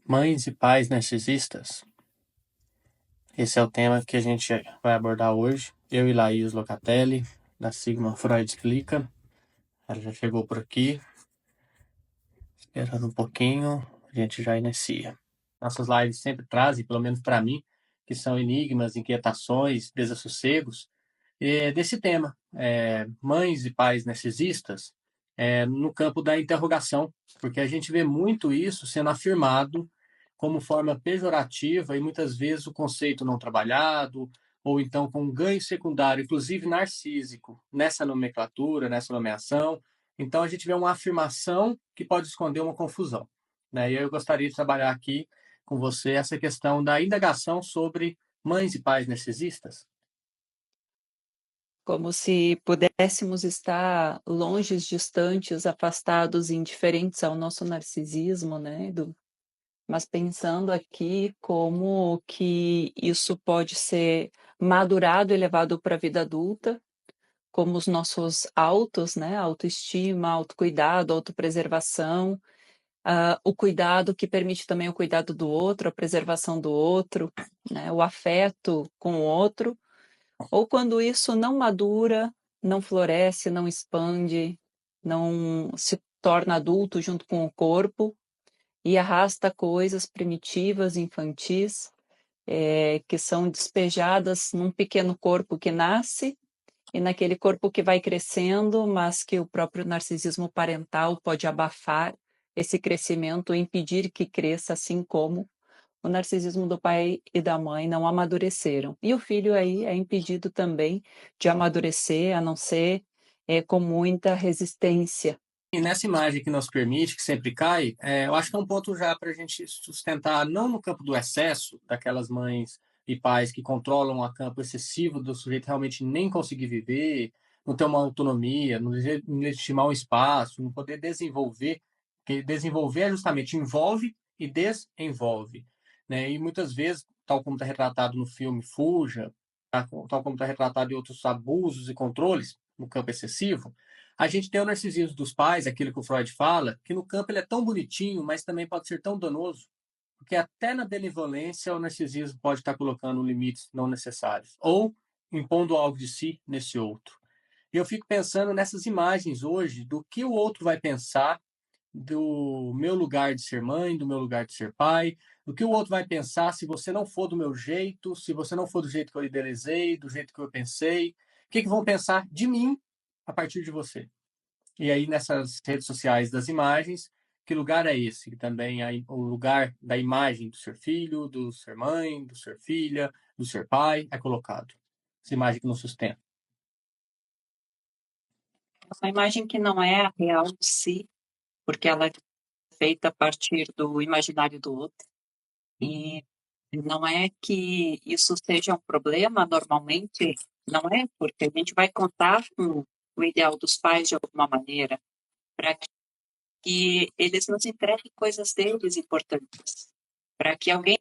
Mães e pais narcisistas. Esse é o tema que a gente vai abordar hoje. Eu e Laís Locatelli, da Sigma Freud Explica. Ela já chegou por aqui. Esperando um pouquinho, a gente já inicia. Nossas lives sempre trazem, pelo menos para mim, que são enigmas, inquietações, desassossegos, desse tema. Mães e pais narcisistas no campo da interrogação, porque a gente vê muito isso sendo afirmado como forma pejorativa e muitas vezes o conceito não trabalhado, ou então com um ganho secundário, inclusive narcísico, nessa nomenclatura, nessa nomeação. Então a gente vê uma afirmação que pode esconder uma confusão. Né? E eu gostaria de trabalhar aqui com você essa questão da indagação sobre mães e pais narcisistas. Como se pudéssemos estar longes, distantes, afastados, indiferentes ao nosso narcisismo, né, Edu? Mas pensando aqui como que isso pode ser madurado e levado para a vida adulta, como os nossos autos, né, autoestima, autocuidado, autopreservação, o cuidado que permite também o cuidado do outro, a preservação do outro, né, o afeto com o outro, ou quando isso não madura, não floresce, não expande, não se torna adulto junto com o corpo e arrasta coisas primitivas, infantis, que são despejadas num pequeno corpo que nasce e naquele corpo que vai crescendo, mas que o próprio narcisismo parental pode abafar esse crescimento, impedir que cresça, assim como o narcisismo do pai e da mãe não amadureceram. E o filho aí é impedido também de amadurecer, a não ser com muita resistência. E nessa imagem que nos permite, que sempre cai, eu acho que é um ponto já para a gente sustentar, não no campo do excesso, daquelas mães e pais que controlam a campo excessivo do sujeito realmente nem conseguir viver, não ter uma autonomia, não legitimar um espaço, não poder desenvolver, porque desenvolver justamente envolve e desenvolve. Né? E muitas vezes, tal como está retratado no filme Fuja, tal como está retratado em outros abusos e controles no campo excessivo, a gente tem o narcisismo dos pais, aquilo que o Freud fala, que no campo ele é tão bonitinho, mas também pode ser tão danoso, porque até na benevolência o narcisismo pode estar colocando limites não necessários, ou impondo algo de si nesse outro. E eu fico pensando nessas imagens hoje do que o outro vai pensar do meu lugar de ser mãe, do meu lugar de ser pai, do que o outro vai pensar se você não for do meu jeito, se você não for do jeito que eu idealizei, do jeito que eu pensei, o que vão pensar de mim a partir de você. E aí, nessas redes sociais das imagens, que lugar é esse? Também é o lugar da imagem do ser filho, do ser mãe, do ser filha, do ser pai, é colocado. Essa imagem que nos sustenta. Uma imagem que não é a real de si, porque ela é feita a partir do imaginário do outro. E não é que isso seja um problema, normalmente, não é, porque a gente vai contar com o ideal dos pais de alguma maneira, para que eles nos entreguem coisas deles importantes, para que alguém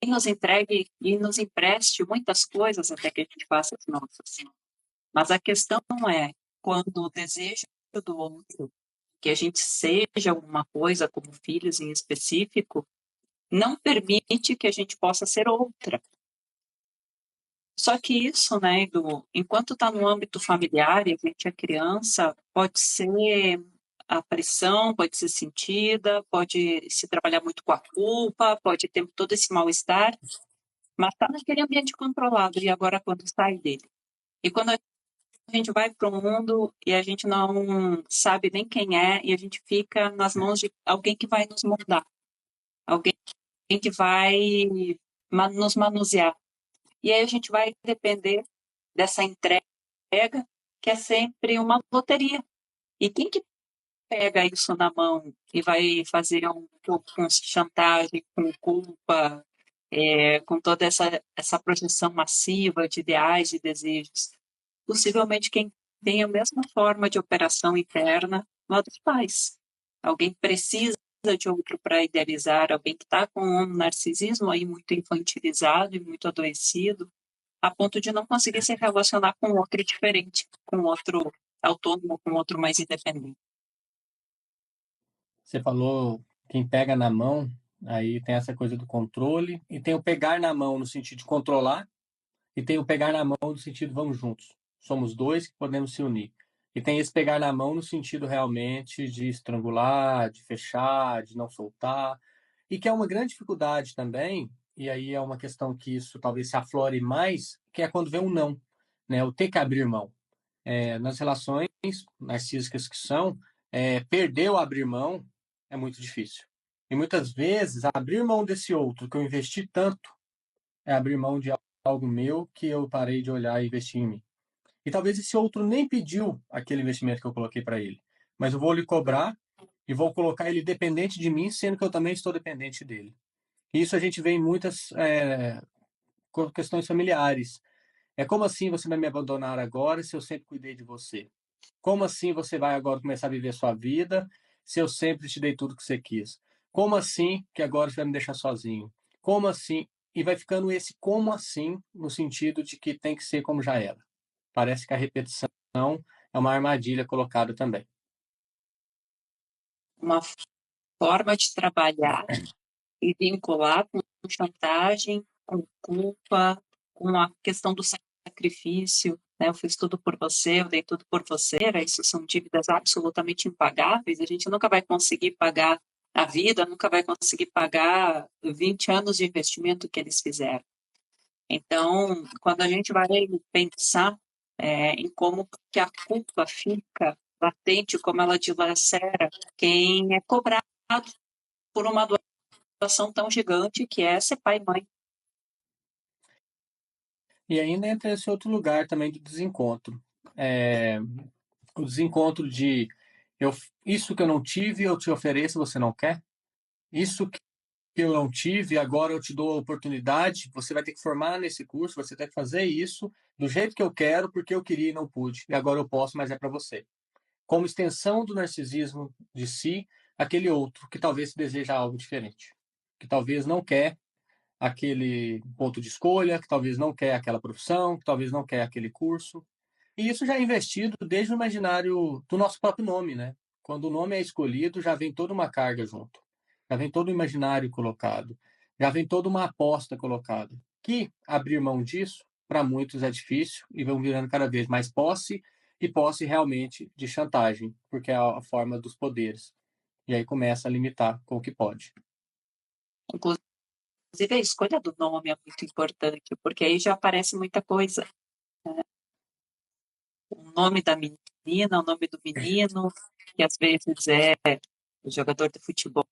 nos entregue e nos empreste muitas coisas até que a gente faça as nossas. Mas a questão é, quando o desejo do outro, que a gente seja alguma coisa, como filhos em específico, não permite que a gente possa ser outra. Só que isso, né, enquanto está no âmbito familiar e a gente é criança, pode ser a pressão, pode ser sentida, pode se trabalhar muito com a culpa, pode ter todo esse mal-estar, mas está naquele ambiente controlado e agora quando sai dele. E quando a gente vai para o mundo e a gente não sabe nem quem é e a gente fica nas mãos de alguém que vai nos moldar, alguém que vai nos manusear. E aí a gente vai depender dessa entrega, que é sempre uma loteria. E quem que pega isso na mão e vai fazer um pouco com chantagem, com culpa, com toda essa projeção massiva de ideais e desejos? Possivelmente quem tem a mesma forma de operação interna lá dos pais. Alguém precisa de outro para idealizar, alguém que está com um narcisismo aí muito infantilizado e muito adoecido, a ponto de não conseguir se relacionar com outro diferente, com outro autônomo, com outro mais independente. Você falou quem pega na mão. Aí tem essa coisa do controle, e tem o pegar na mão no sentido de controlar, e tem o pegar na mão no sentido vamos juntos. Somos dois que podemos se unir. E tem esse pegar na mão no sentido realmente de estrangular, de fechar, de não soltar. E que é uma grande dificuldade também, e aí é uma questão que isso talvez se aflore mais, que é quando vem um não, né? O ter que abrir mão. Nas relações narcísicas que são, perder ou abrir mão é muito difícil. E muitas vezes, abrir mão desse outro que eu investi tanto é abrir mão de algo meu que eu parei de olhar e investir em mim. E talvez esse outro nem pediu aquele investimento que eu coloquei para ele, mas eu vou lhe cobrar e vou colocar ele dependente de mim, sendo que eu também estou dependente dele. E isso a gente vê em muitas questões familiares. É como assim você vai me abandonar agora se eu sempre cuidei de você? Como assim você vai agora começar a viver sua vida se eu sempre te dei tudo que você quis? Como assim que agora você vai me deixar sozinho? Como assim? E vai ficando esse como assim no sentido de que tem que ser como já era. Parece que a repetição é uma armadilha colocada também. Uma forma de trabalhar e vincular com chantagem, com culpa, com a questão do sacrifício, né? Eu fiz tudo por você, eu dei tudo por você, isso são dívidas absolutamente impagáveis, a gente nunca vai conseguir pagar a vida, nunca vai conseguir pagar 20 anos de investimento que eles fizeram. Então, quando a gente vai pensar em como que a culpa fica latente, como ela dilacera quem é cobrado por uma situação tão gigante que é ser pai e mãe. E ainda entra esse outro lugar também do desencontro. O desencontro de isso que eu não tive, eu te ofereço, você não quer? Isso que eu não tive, agora eu te dou a oportunidade, você vai ter que formar nesse curso, você tem que fazer isso do jeito que eu quero, porque eu queria e não pude, e agora eu posso, mas é para você. Como extensão do narcisismo de si, aquele outro que talvez deseja algo diferente, que talvez não quer aquele ponto de escolha, que talvez não quer aquela profissão, que talvez não quer aquele curso. E isso já é investido desde o imaginário do nosso próprio nome, né? Quando o nome é escolhido, já vem toda uma carga junto. Já vem todo o imaginário colocado. Já vem toda uma aposta colocada. Que abrir mão disso, para muitos é difícil e vão virando cada vez mais posse e posse realmente de chantagem, porque é a forma dos poderes. E aí começa a limitar com o que pode. Inclusive, a escolha do nome é muito importante, porque aí já aparece muita coisa. O nome da menina, o nome do menino, que às vezes é o jogador de futebol,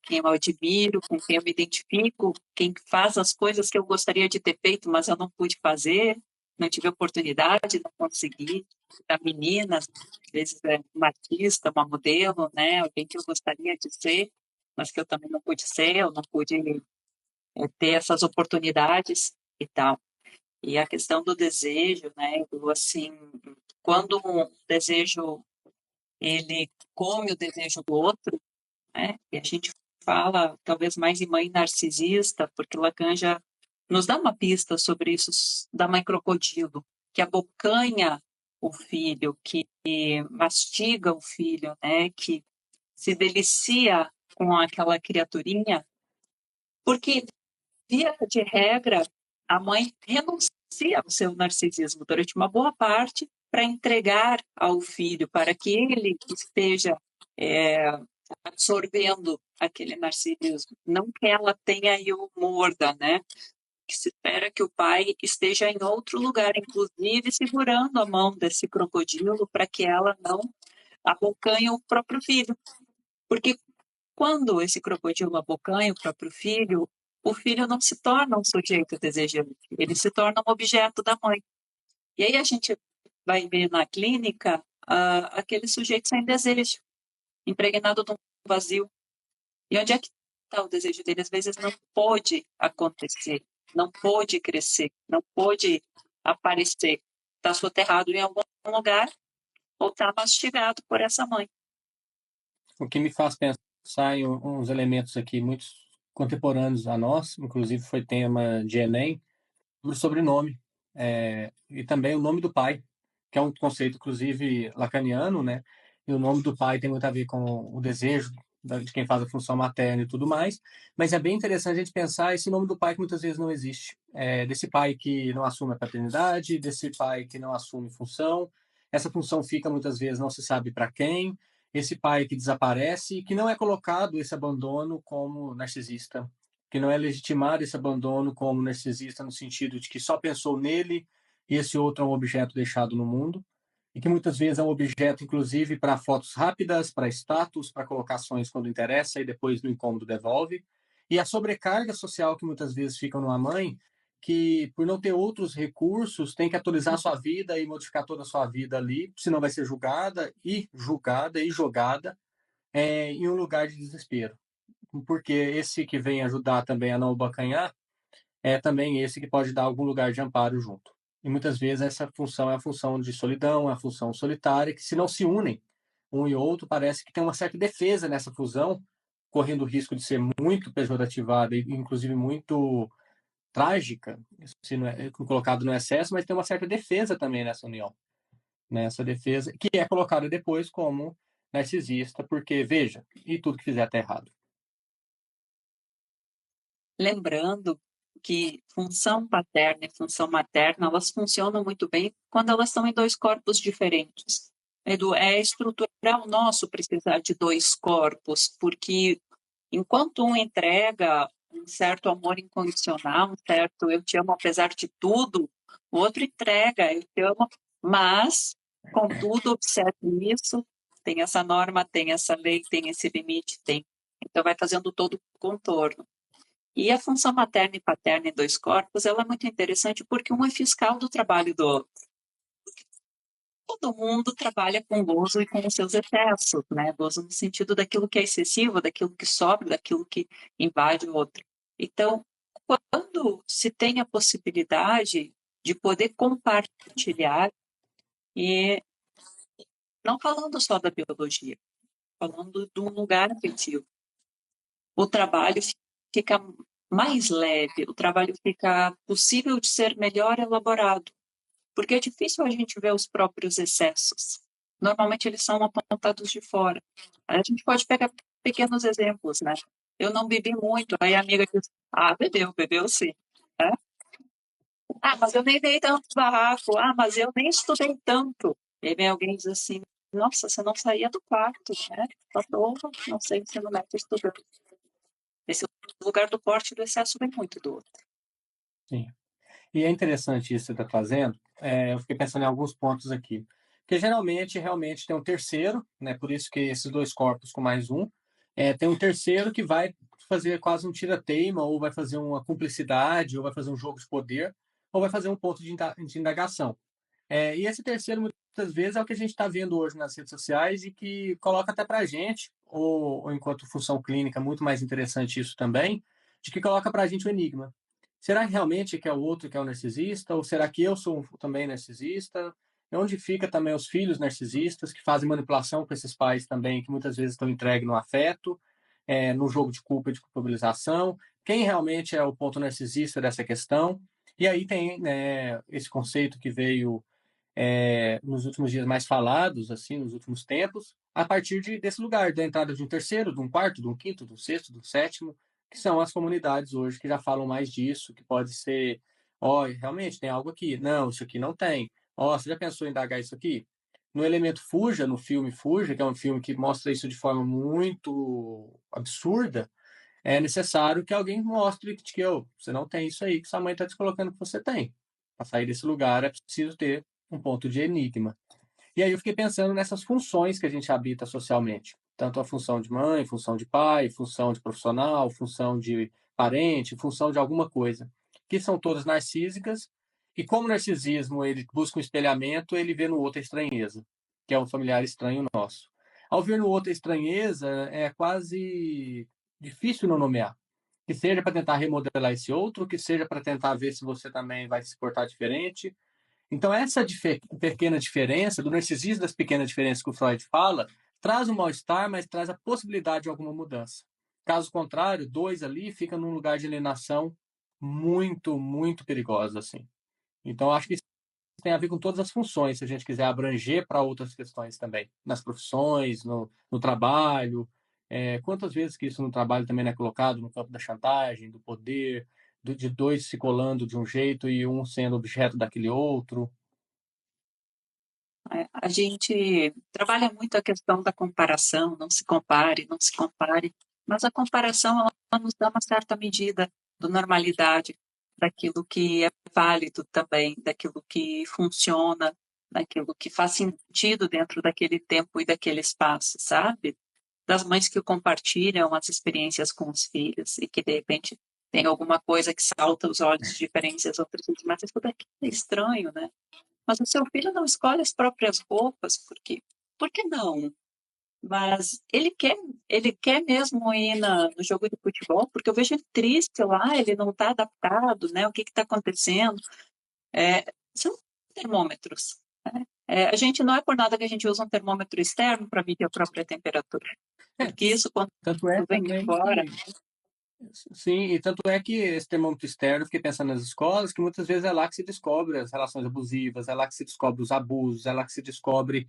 quem eu admiro, com quem eu me identifico, quem faz as coisas que eu gostaria de ter feito, mas eu não pude fazer, não tive oportunidade, não consegui. Da menina, às vezes é uma artista, uma modelo, né? Alguém que eu gostaria de ser, mas que eu também não pude ser, eu não pude ter essas oportunidades e tal. E a questão do desejo, né? Do, assim, quando um desejo ele come o desejo do outro, né? E a gente fala talvez mais em mãe narcisista, porque Lacan já nos dá uma pista sobre isso da mãe crocodilo, que abocanha o filho, que mastiga o filho, né? Que se delicia com aquela criaturinha, porque via de regra, a mãe renuncia ao seu narcisismo durante uma boa parte para entregar ao filho, para que ele esteja é, absorvendo aquele narcisismo. Não que ela tenha e o morda, né? Que se espera que o pai esteja em outro lugar, inclusive segurando a mão desse crocodilo para que ela não abocanhe o próprio filho. Porque quando esse crocodilo abocanha o próprio filho, o filho não se torna um sujeito desejante, ele se torna um objeto da mãe. E aí a gente vai ver na clínica aquele sujeito sem desejo, impregnado de um vazio. E onde é que está o desejo dele? Às vezes não pôde acontecer, não pôde crescer, não pôde aparecer. Está soterrado em algum lugar ou está mastigado por essa mãe. O que me faz pensar em uns elementos aqui muito contemporâneos a nós, inclusive foi tema de Enem, sobre o sobrenome, e também o nome do pai, que é um conceito, inclusive, lacaniano, né? E o nome do pai tem muito a ver com o desejo de quem faz a função materna e tudo mais, mas é bem interessante a gente pensar esse nome do pai que muitas vezes não existe, desse pai que não assume a paternidade, desse pai que não assume função, essa função fica muitas vezes não se sabe para quem, esse pai que desaparece, que não é colocado esse abandono como narcisista, que não é legitimado esse abandono como narcisista no sentido de que só pensou nele e esse outro é um objeto deixado no mundo, e que muitas vezes é um objeto, inclusive, para fotos rápidas, para status, para colocações quando interessa e depois no incômodo devolve. E a sobrecarga social que muitas vezes fica numa mãe, que por não ter outros recursos, tem que atualizar a sua vida e modificar toda a sua vida ali, senão vai ser julgada e jogada em um lugar de desespero. Porque esse que vem ajudar também a não abocanhar é também esse que pode dar algum lugar de amparo junto. E muitas vezes essa função é a função de solidão, é a função solitária, que se não se unem um e outro, parece que tem uma certa defesa nessa fusão, correndo o risco de ser muito pejorativada e inclusive muito trágica, se não é colocado no excesso, mas tem uma certa defesa também nessa união, nessa defesa, que é colocada depois como narcisista, porque, veja, e tudo que fizer está errado. Lembrando que função paterna e função materna, elas funcionam muito bem quando elas estão em dois corpos diferentes. Edu, é estrutural nosso precisar de dois corpos, porque enquanto um entrega um certo amor incondicional, um certo eu te amo apesar de tudo, o outro entrega eu te amo, mas, contudo, observe isso, tem essa norma, tem essa lei, tem esse limite, tem. Então vai fazendo todo o contorno. E a função materna e paterna em dois corpos, ela é muito interessante porque um é fiscal do trabalho do outro. Todo mundo trabalha com gozo e com os seus excessos, né? Gozo no sentido daquilo que é excessivo, daquilo que sobra, daquilo que invade o outro. Então, quando se tem a possibilidade de poder compartilhar, e não falando só da biologia, falando de um lugar afetivo, o trabalho fica mais leve, o trabalho fica possível de ser melhor elaborado, porque é difícil a gente ver os próprios excessos. Normalmente eles são apontados de fora. A gente pode pegar pequenos exemplos, né? Eu não bebi muito, aí a amiga diz, bebeu sim. É? Mas eu nem dei tanto barraco. Mas eu nem estudei tanto. E aí vem alguém e diz assim, nossa, você não saía do quarto, né? Só não sei, ensino médio estudando. Esse lugar do porte do excesso vem muito do outro. Sim. E é interessante isso que você está fazendo. Eu fiquei pensando em alguns pontos aqui. Porque geralmente, realmente, tem um terceiro, né? Por isso que esses dois corpos com mais um, tem um terceiro que vai fazer quase um tira-teima, ou vai fazer uma cumplicidade, ou vai fazer um jogo de poder, ou vai fazer um ponto de indagação. E esse terceiro, muitas vezes, é o que a gente está vendo hoje nas redes sociais e que coloca até para a gente, ou enquanto função clínica, muito mais interessante isso também, de que coloca para a gente o enigma. Será que realmente que é o outro que é o narcisista? Ou será que eu sou também narcisista? E onde fica também os filhos narcisistas que fazem manipulação com esses pais também, que muitas vezes estão entregues no afeto, no jogo de culpa e de culpabilização? Quem realmente é o ponto narcisista dessa questão? E aí tem, né, esse conceito que veio nos últimos dias mais falados, assim, nos últimos tempos, a partir desse lugar, da entrada de um terceiro, de um quarto, de um quinto, de um sexto, de um sétimo, que são as comunidades hoje que já falam mais disso, que pode ser, realmente tem algo aqui. Não, isso aqui não tem. Você já pensou em indagar isso aqui? No elemento Fuja, no filme Fuja, que é um filme que mostra isso de forma muito absurda, é necessário que alguém mostre que você não tem isso aí que sua mãe está te colocando que você tem. Para sair desse lugar é preciso ter um ponto de enigma. E aí eu fiquei pensando nessas funções que a gente habita socialmente. Tanto a função de mãe, função de pai, função de profissional, função de parente, função de alguma coisa, que são todas narcísicas. E como o narcisismo ele busca um espelhamento, ele vê no outro a estranheza, que é um familiar estranho nosso. Ao ver no outro a estranheza, é quase difícil não nomear. Que seja para tentar remodelar esse outro, que seja para tentar ver se você também vai se portar diferente, então, essa pequena diferença, do narcisismo das pequenas diferenças que o Freud fala, traz um mal-estar, mas traz a possibilidade de alguma mudança. Caso contrário, dois ali ficam num lugar de alienação muito, muito perigosa, assim. Então, acho que isso tem a ver com todas as funções, se a gente quiser abranger para outras questões também, nas profissões, no trabalho, Quantas vezes que isso no trabalho também não é colocado no campo da chantagem, do poder, de dois se colando de um jeito e um sendo objeto daquele outro? A gente trabalha muito a questão da comparação, não se compare, não se compare, mas a comparação ela nos dá uma certa medida de normalidade daquilo que é válido também, daquilo que funciona, daquilo que faz sentido dentro daquele tempo e daquele espaço, sabe? Das mães que compartilham as experiências com os filhos e que de repente tem alguma coisa que salta os olhos diferentes e as outras dizem, mas isso daqui é estranho, né? Mas o seu filho não escolhe as próprias roupas, por que não? Mas ele quer mesmo ir no jogo de futebol, porque eu vejo ele triste lá, ele não está adaptado, né? O que está acontecendo? São termômetros. Né? A gente não é por nada que a gente usa um termômetro externo para medir a própria temperatura, É, porque isso quando tanto é vem de também fora, que sim, e tanto é que esse termômetro externo, fiquei pensando nas escolas, que muitas vezes é lá que se descobre as relações abusivas, é lá que se descobre os abusos, é lá que se descobre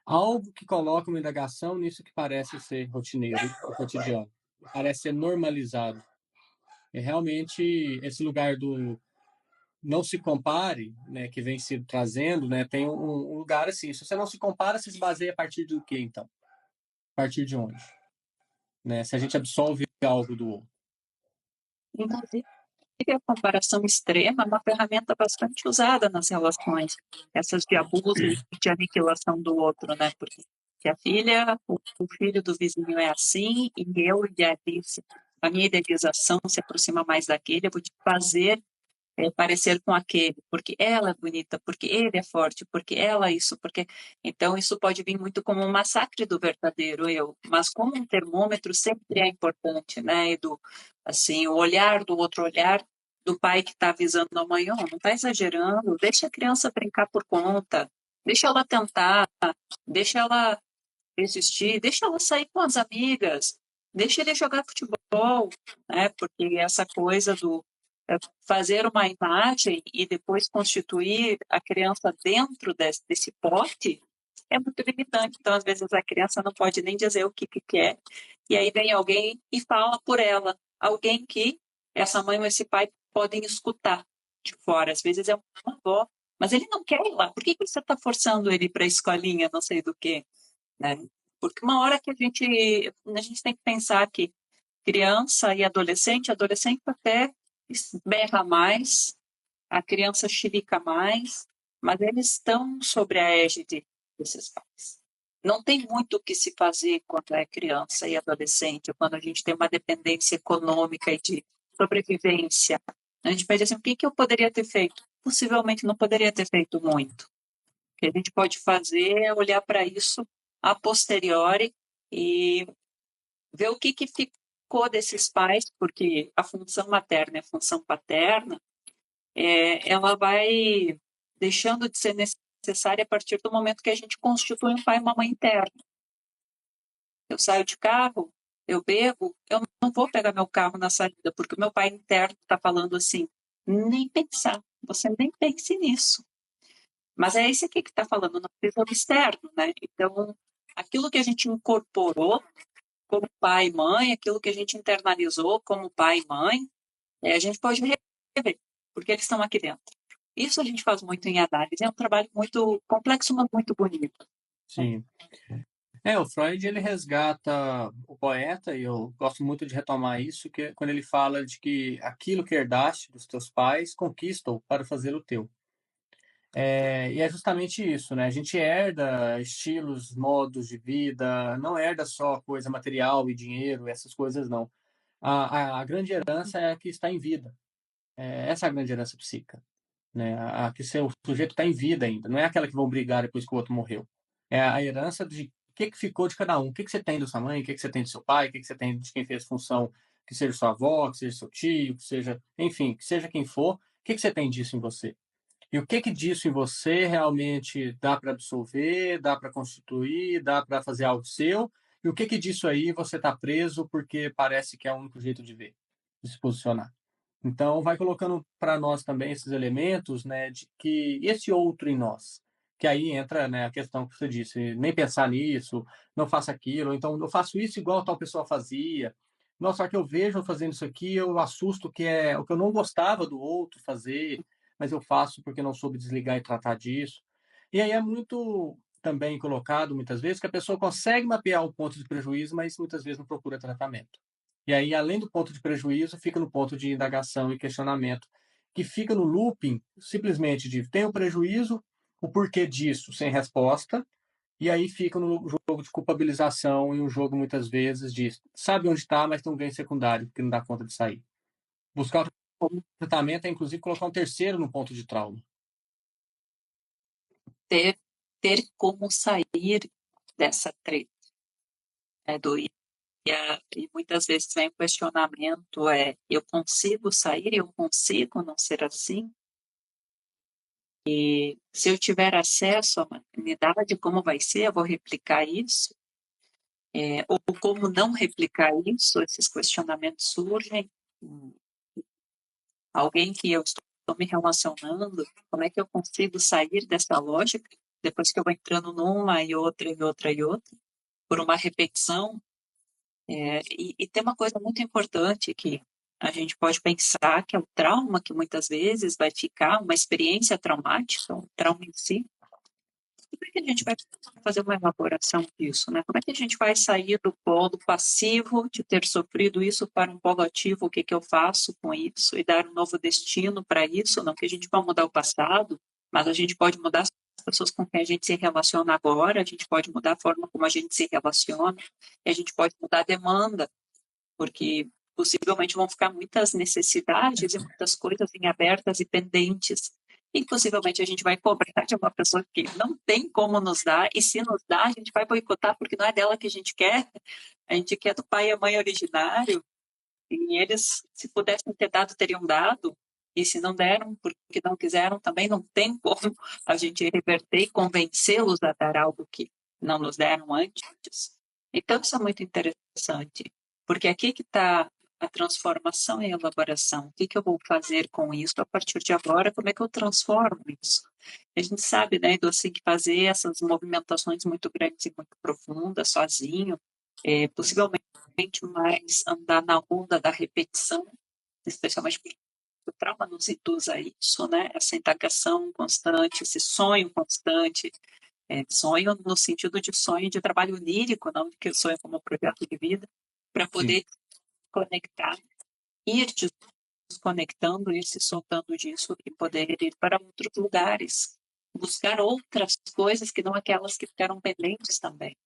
algo que coloca uma indagação nisso que parece ser rotineiro e cotidiano, parece ser normalizado. É realmente esse lugar do não se compare, né, que vem se trazendo, né, tem um lugar assim, se você não se compara, você se baseia a partir do quê, então? A partir de onde? Né? Se a gente absolve algo do outro. inclusive a comparação extrema é uma ferramenta bastante usada nas relações, essas de abuso e de aniquilação do outro, né? Porque se a filha, o filho do vizinho é assim e eu idealizo, a minha idealização se aproxima mais daquele, eu vou te fazer parecer com aquele, porque ela é bonita, porque ele é forte, porque ela é isso, porque então isso pode vir muito como um massacre do verdadeiro eu, mas como um termômetro sempre é importante, né? E do assim o olhar do outro olhar do pai que está avisando a mãe, oh, não está exagerando, deixa a criança brincar por conta, deixa ela tentar, deixa ela existir, deixa ela sair com as amigas, deixa ele jogar futebol, né? Porque essa coisa do fazer uma imagem e depois constituir a criança dentro desse pote é muito limitante. Então, às vezes, a criança não pode nem dizer o que quer, e aí vem alguém e fala por ela, alguém que essa mãe ou esse pai podem escutar de fora. Às vezes é uma avó, mas ele não quer ir lá. Por que você está forçando ele para a escolinha, não sei do quê? Né? Porque uma hora que a gente tem que pensar que criança e adolescente até berra mais, a criança chilica mais, mas eles estão sobre a égide desses pais. Não tem muito o que se fazer quando é criança e adolescente, ou quando a gente tem uma dependência econômica e de sobrevivência. A gente pede assim, o que eu poderia ter feito? Possivelmente não poderia ter feito muito. O que a gente pode fazer é olhar para isso a posteriori e ver o que ficou desses pais, porque a função materna e a função paterna, ela vai deixando de ser necessária a partir do momento que a gente constitui um pai e uma mãe interna. Eu saio de carro, eu bebo, eu não vou pegar meu carro na saída, porque o meu pai interno está falando assim, nem pensar, você nem pense nisso. Mas é esse aqui que está falando, não precisa do externo, né? Então, aquilo que a gente incorporou como pai e mãe, aquilo que a gente internalizou como pai e mãe, a gente pode rever, porque eles estão aqui dentro. Isso a gente faz muito em análise, é um trabalho muito complexo, mas muito bonito. Sim. O Freud ele resgata o poeta, e eu gosto muito de retomar isso, que é quando ele fala de que aquilo que herdaste dos teus pais, conquista-o para fazer o teu. E é justamente isso, né? A gente herda estilos, modos de vida, não herda só coisa material e dinheiro, essas coisas não. A grande herança é a que está em vida. Essa é a grande herança psíquica, né? A que o sujeito está em vida ainda, não é aquela que vão brigar depois que o outro morreu. É a herança de o que ficou de cada um, o que você tem da sua mãe, o que você tem do seu pai, o que você tem de quem fez função, que seja sua avó, que seja seu tio, que seja, enfim, que seja quem for, o que você tem disso em você? E o que disso em você realmente dá para absorver, dá para constituir, dá para fazer algo seu, e o que disso aí você está preso porque parece que é o único jeito de ver, de se posicionar. Então, vai colocando para nós também esses elementos, né, de que esse outro em nós, que aí entra, né, a questão que você disse, nem pensar nisso, não faça aquilo, então eu faço isso igual tal pessoa fazia. Nossa, só que eu vejo fazendo isso aqui, eu assusto que é o que eu não gostava do outro fazer, mas eu faço porque não soube desligar e tratar disso. E aí é muito também colocado, muitas vezes, que a pessoa consegue mapear o ponto de prejuízo, mas muitas vezes não procura tratamento. E aí, além do ponto de prejuízo, fica no ponto de indagação e questionamento, que fica no looping simplesmente de tem o prejuízo, o porquê disso sem resposta, e aí fica no jogo de culpabilização e um jogo muitas vezes de sabe onde está, mas tem um ganho secundário, que não dá conta de sair. Buscar o tratamento é inclusive colocar um terceiro no ponto de trauma. Ter como sair dessa treta, né, e muitas vezes vem o questionamento eu consigo sair, eu consigo não ser assim? E se eu tiver acesso à maternidade, como vai ser? Eu vou replicar isso? Ou como não replicar isso? Esses questionamentos surgem. Alguém que eu estou me relacionando, como é que eu consigo sair dessa lógica depois que eu vou entrando numa e outra e outra e outra, por uma repetição? E tem uma coisa muito importante que a gente pode pensar que é o trauma que muitas vezes vai ficar, uma experiência traumática, um trauma em si. Como é que a gente vai fazer uma elaboração disso, né? Como é que a gente vai sair do polo passivo de ter sofrido isso para um polo ativo? O que que eu faço com isso e dar um novo destino para isso? Não que a gente vai mudar o passado, mas a gente pode mudar as pessoas com quem a gente se relaciona agora, a gente pode mudar a forma como a gente se relaciona, e a gente pode mudar a demanda, porque possivelmente vão ficar muitas necessidades e muitas coisas em abertas e pendentes. E possivelmente a gente vai cobrar de uma pessoa que não tem como nos dar, e se nos dá, a gente vai boicotar porque não é dela que a gente quer do pai e a mãe originário, e eles, se pudessem ter dado, teriam dado, e se não deram, porque não quiseram, também não tem como a gente reverter e convencê-los a dar algo que não nos deram antes. Então, isso é muito interessante, porque aqui que está a transformação e a elaboração. O que que eu vou fazer com isso a partir de agora? Como é que eu transformo isso? A gente sabe, né, Edu, assim, que fazer essas movimentações muito grandes e muito profundas sozinho, possivelmente mais andar na onda da repetição, especialmente porque o trauma nos induz a isso, né? Essa indagação constante, esse sonho constante, sonho no sentido de sonho de trabalho lírico, não de que sonho como projeto de vida, para Sim. poder conectar, ir desconectando, ir se soltando disso e poder ir para outros lugares, buscar outras coisas que não aquelas que ficaram pendentes também.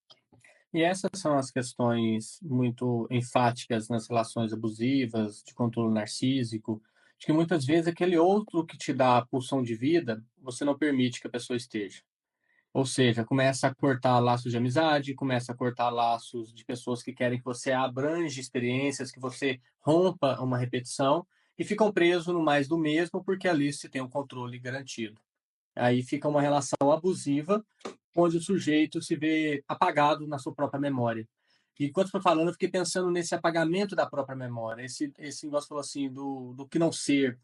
E essas são as questões muito enfáticas nas relações abusivas, de controle narcísico, de que muitas vezes aquele outro que te dá a pulsão de vida, você não permite que a pessoa esteja. Ou seja, começa a cortar laços de amizade, começa a cortar laços de pessoas que querem que você abrange experiências, que você rompa uma repetição, e ficam presos no mais do mesmo, porque ali se tem um controle garantido. Aí fica uma relação abusiva, onde o sujeito se vê apagado na sua própria memória. E enquanto foi falando, eu fiquei pensando nesse apagamento da própria memória, esse negócio falou assim, do que não ser.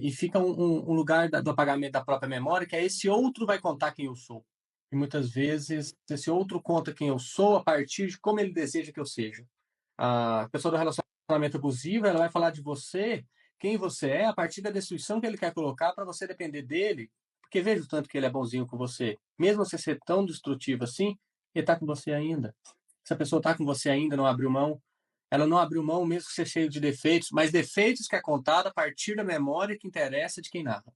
E fica um lugar do apagamento da própria memória, que é esse outro vai contar quem eu sou. E muitas vezes, esse outro conta quem eu sou a partir de como ele deseja que eu seja. A pessoa do relacionamento abusivo, ela vai falar de você, quem você é, a partir da destruição que ele quer colocar para você depender dele, porque veja o tanto que ele é bonzinho com você. Mesmo você ser tão destrutivo assim, ele está com você ainda. Se a pessoa está com você ainda, não abriu mão, ela não abriu mão mesmo que seja cheio de defeitos, mas defeitos que é contado a partir da memória que interessa de quem narra.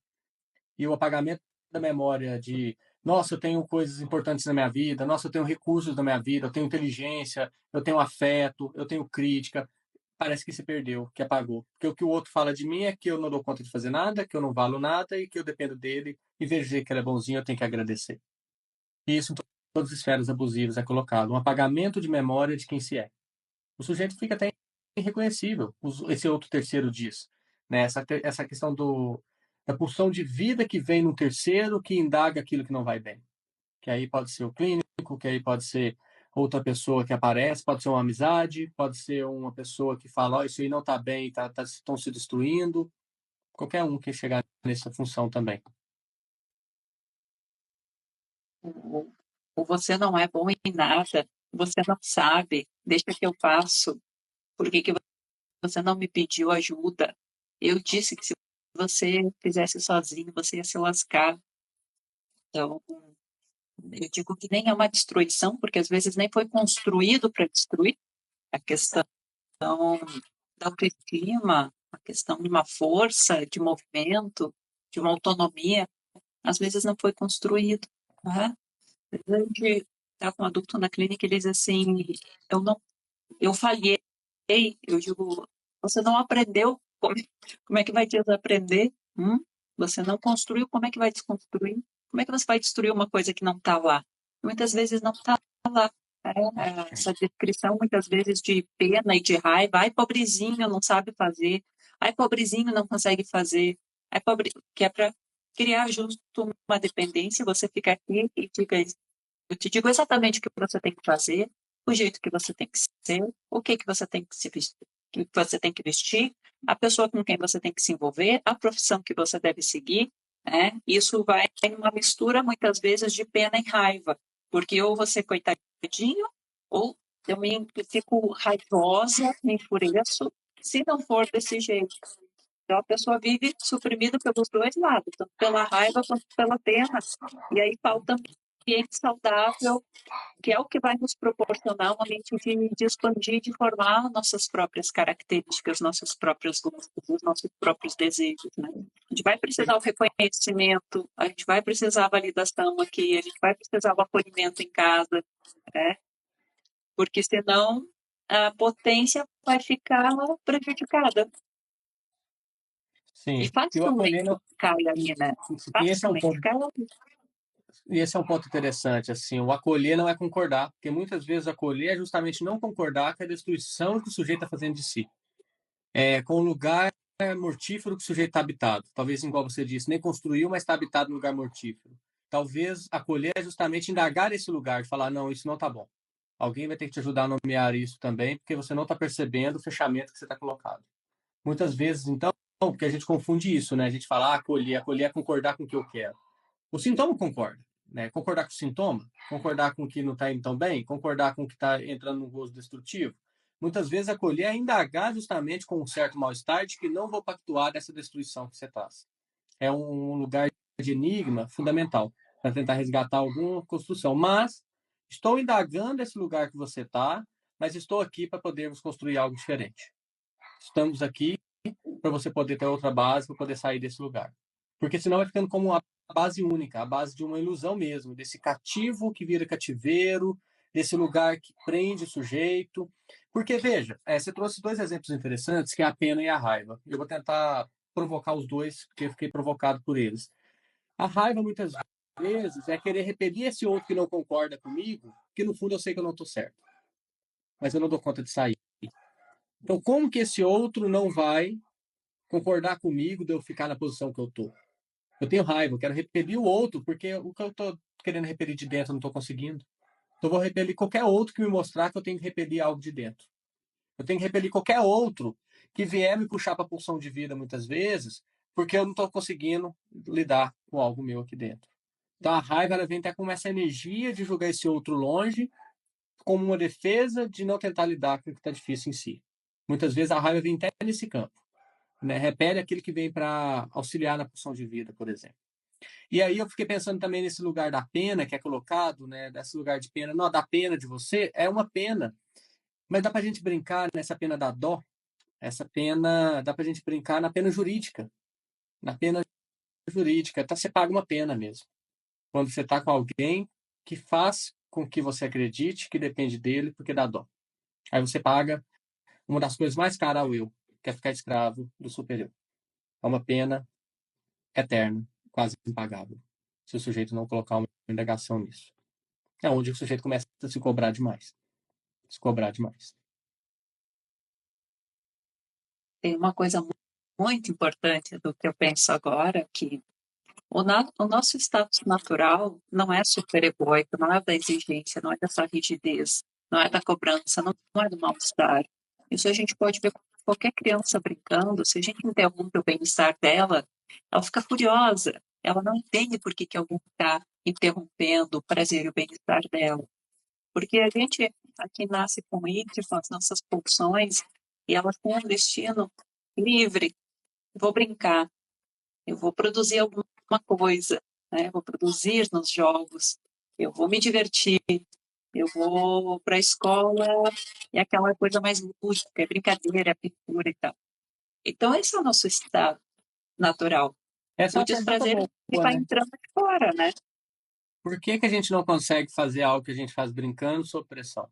E o apagamento da memória de, nossa, eu tenho coisas importantes na minha vida, nossa, eu tenho recursos na minha vida, eu tenho inteligência, eu tenho afeto, eu tenho crítica, parece que se perdeu, que apagou. Porque o que o outro fala de mim é que eu não dou conta de fazer nada, que eu não valo nada e que eu dependo dele e vejo que ele é bonzinho, eu tenho que agradecer. E isso em todas as esferas abusivas é colocado, um apagamento de memória de quem se é. O sujeito fica até irreconhecível, esse outro terceiro diz. Né? Essa questão da pulsão de vida que vem no terceiro que indaga aquilo que não vai bem. Que aí pode ser o clínico, que aí pode ser outra pessoa que aparece, pode ser uma amizade, pode ser uma pessoa que fala, oh, isso aí não está bem, estão se destruindo. Qualquer um que chegar nessa função também. ou você não é bom em nada, você não sabe, deixa que eu faço, por que que você não me pediu ajuda? Eu disse que se você fizesse sozinho, você ia se lascar. Então, eu digo que nem é uma destruição, porque às vezes nem foi construído para destruir. A questão da autoestima, a questão de uma força, de movimento, de uma autonomia, às vezes não foi construído. Né? A gente está com um adulto na clínica e ele diz assim, eu não, eu falhei, eu digo, você não aprendeu, como é que vai desaprender? Você não construiu, como é que vai desconstruir? Como é que você vai destruir uma coisa que não está lá? Muitas vezes não está lá. Essa descrição, muitas vezes, de pena e de raiva. Ai, pobrezinho, não sabe fazer. Ai, pobrezinho, não consegue fazer. Ai, pobre... Que é para criar justo uma dependência. Você fica aqui e diga, eu te digo exatamente o que você tem que fazer, o jeito que você tem que ser, o que que você tem que se vestir, que você tem que vestir, a pessoa com quem você tem que se envolver, a profissão que você deve seguir, né? Isso vai em uma mistura, muitas vezes, de pena e raiva, porque ou você, coitadinho, ou eu fico raivosa, me enfureço, se não for desse jeito. Então, a pessoa vive suprimida pelos dois lados, tanto pela raiva quanto pela pena. E aí falta um ambiente saudável, que é o que vai nos proporcionar um ambiente de expandir, de formar nossas próprias características, nossos próprios gostos, os nossos próprios desejos. Né? A gente vai precisar o reconhecimento, a gente vai precisar a validação aqui, a gente vai precisar o acolhimento em casa, né? Porque senão a potência vai ficar prejudicada. E Sim. E o acolher facilmente não... cai ali, né? E esse é um Facilmente ponto cai ali. E esse é um ponto interessante, assim, o acolher não é concordar, porque muitas vezes acolher é justamente não concordar com a destruição que o sujeito está fazendo de si. Com o lugar mortífero que o sujeito está habitado. Talvez, igual você disse, nem construiu, mas está habitado no lugar mortífero. Talvez acolher é justamente indagar esse lugar, de falar, não, isso não está bom. Alguém vai ter que te ajudar a nomear isso também, porque você não está percebendo o fechamento que você está colocado. Muitas vezes, então, porque a gente confunde isso, né? A gente fala, acolher é concordar com o que eu quero. O sintoma concorda, né? Concordar com o sintoma, concordar com o que não está indo tão bem, concordar com o que está entrando no gozo destrutivo. Muitas vezes acolher é indagar justamente com um certo mal-estar de que não vou pactuar dessa destruição que você traz. É um lugar de enigma fundamental para tentar resgatar alguma construção. Mas estou indagando esse lugar que você está, mas estou aqui para podermos construir algo diferente. Estamos aqui para você poder ter outra base, para poder sair desse lugar. Porque senão vai ficando como uma base única, a base de uma ilusão mesmo, desse cativo que vira cativeiro, desse lugar que prende o sujeito. Porque, veja, você trouxe dois exemplos interessantes, que é a pena e a raiva. Eu vou tentar provocar os dois, porque eu fiquei provocado por eles. A raiva, muitas vezes, é querer repelir esse outro que não concorda comigo, que no fundo eu sei que eu não estou certo, mas eu não dou conta de sair. Então, como que esse outro não vai concordar comigo de eu ficar na posição que eu estou? Eu tenho raiva, eu quero repelir o outro, porque o que eu estou querendo repelir de dentro eu não estou conseguindo. Então, eu vou repelir qualquer outro que me mostrar que eu tenho que repelir algo de dentro. Eu tenho que repelir qualquer outro que vier me puxar para a pulsão de vida, muitas vezes, porque eu não estou conseguindo lidar com algo meu aqui dentro. Então, a raiva ela vem até com essa energia de jogar esse outro longe, como uma defesa de não tentar lidar com o que está difícil em si. Muitas vezes a raiva vem até nesse campo. Né? Repele aquele que vem para auxiliar na pulsão de vida, por exemplo. E aí eu fiquei pensando também nesse lugar da pena que é colocado, né? Desse lugar de pena. Não, da pena de você é uma pena. Mas dá para a gente brincar nessa pena da dó. Essa pena, dá para a gente brincar na pena jurídica. Na pena jurídica. Tá, você paga uma pena mesmo. Quando você está com alguém que faz com que você acredite que depende dele porque dá dó. Aí você paga uma das coisas mais caras ao eu, que é ficar escravo do superior. É uma pena eterna, quase impagável, se o sujeito não colocar uma indagação nisso. É onde o sujeito começa a se cobrar demais. Se cobrar demais. Tem uma coisa muito importante do que eu penso agora, que o nosso status natural não é super egóico, não é da exigência, não é dessa rigidez, não é da cobrança, não é do mal-estar. Isso a gente pode ver com qualquer criança brincando, se a gente interrompe o bem-estar dela, ela fica furiosa, ela não entende por que alguém está interrompendo o prazer e o bem-estar dela. Porque a gente aqui nasce com isso, com as nossas pulsões, e elas têm um destino livre. Vou brincar, eu vou produzir alguma coisa, né? Vou produzir nos jogos, eu vou me divertir, eu vou para a escola, é aquela coisa mais lúdica, é brincadeira, é pintura e tal. Então, esse é o nosso estado natural. Essa é O uma pergunta desprazer boa, vai né? entrando de fora, né? Por que que a gente não consegue fazer algo que a gente faz brincando sob pressão?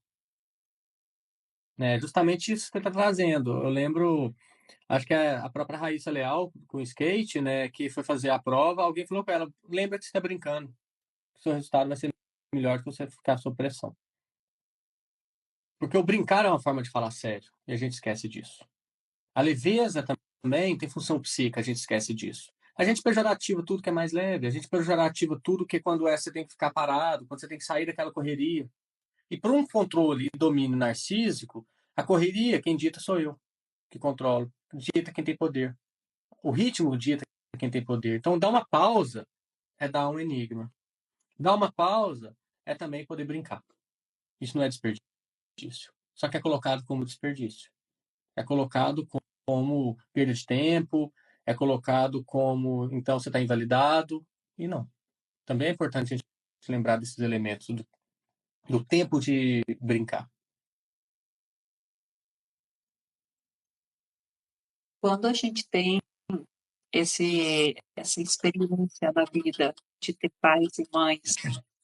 É justamente isso que você está trazendo. Eu lembro, acho que é a própria Raíssa Leal, com o skate, né, que foi fazer a prova, alguém falou para ela, lembra que você está brincando, o seu resultado vai ser melhor que você ficar sob pressão. Porque o brincar é uma forma de falar sério, e a gente esquece disso. A leveza também tem função psíquica, a gente esquece disso. A gente pejorativa tudo que é mais leve, a gente pejorativa tudo que quando você tem que ficar parado, quando você tem que sair daquela correria. E para um controle e domínio narcísico, a correria, quem dita sou eu, que controlo. Dita quem tem poder. O ritmo dita quem tem poder. Então, dar uma pausa é dar um enigma. Dar uma pausa é também poder brincar. Isso não é desperdício. Só que é colocado como desperdício. É colocado como perda de tempo, é colocado como, então, você está invalidado. E não. Também é importante a gente lembrar desses elementos do tempo de brincar. Quando a gente tem essa experiência na vida de ter pais e mães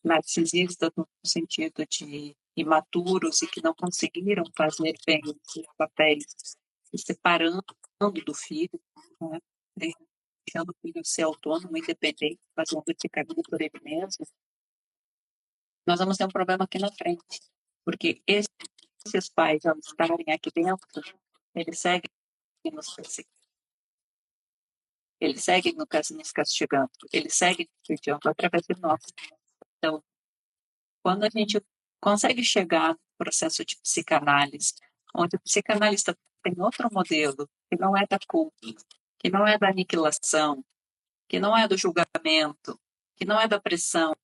narcisistas no sentido de imaturos e que não conseguiram fazer bem os seus papéis, se separando do filho, né? Deixando o filho ser autônomo, independente, fazendo esse caminho por ele mesmo, nós vamos ter um problema aqui na frente. Porque esses pais, ao estarem aqui dentro, eles seguem nos perseguindo, eles seguem nos castigando, eles seguem judiando através de nós. Então, quando a gente consegue chegar no processo de psicanálise, onde o psicanalista tem outro modelo, que não é da culpa, que não é da aniquilação, que não é do julgamento, que não é da pressão,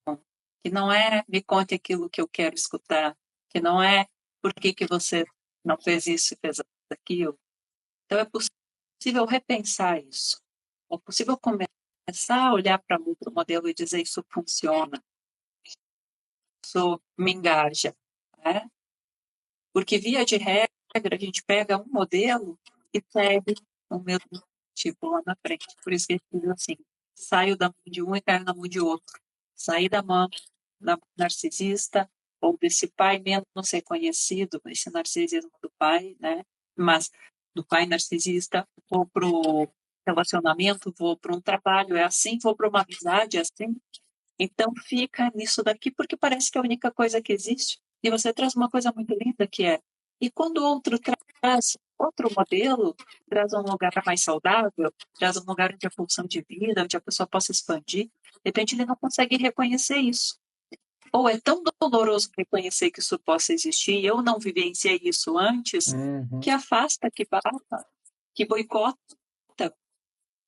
que não é me conte aquilo que eu quero escutar, que não é por que você não fez isso e fez aquilo. Então é possível repensar isso. É possível começar a olhar para outro modelo e dizer isso funciona, isso me engaja, né? Porque, via de regra, a gente pega um modelo e segue o mesmo tipo lá na frente. Por isso que a gente diz assim, saio da mão de um e caio na mão de outro. Sair da mão da narcisista ou desse pai menos reconhecido, esse narcisismo do pai, né? Mas do pai narcisista, vou para o relacionamento, vou para um trabalho, é assim, vou para uma amizade, é assim. Então fica nisso daqui, porque parece que é a única coisa que existe. E você traz uma coisa muito linda que é, e quando o outro traz outro modelo, traz um lugar mais saudável, traz um lugar onde a função de vida, onde a pessoa possa expandir, de repente ele não consegue reconhecer isso. Ou é tão doloroso reconhecer que isso possa existir, e eu não vivenciei isso antes, Uhum. que afasta, que barra, que boicota.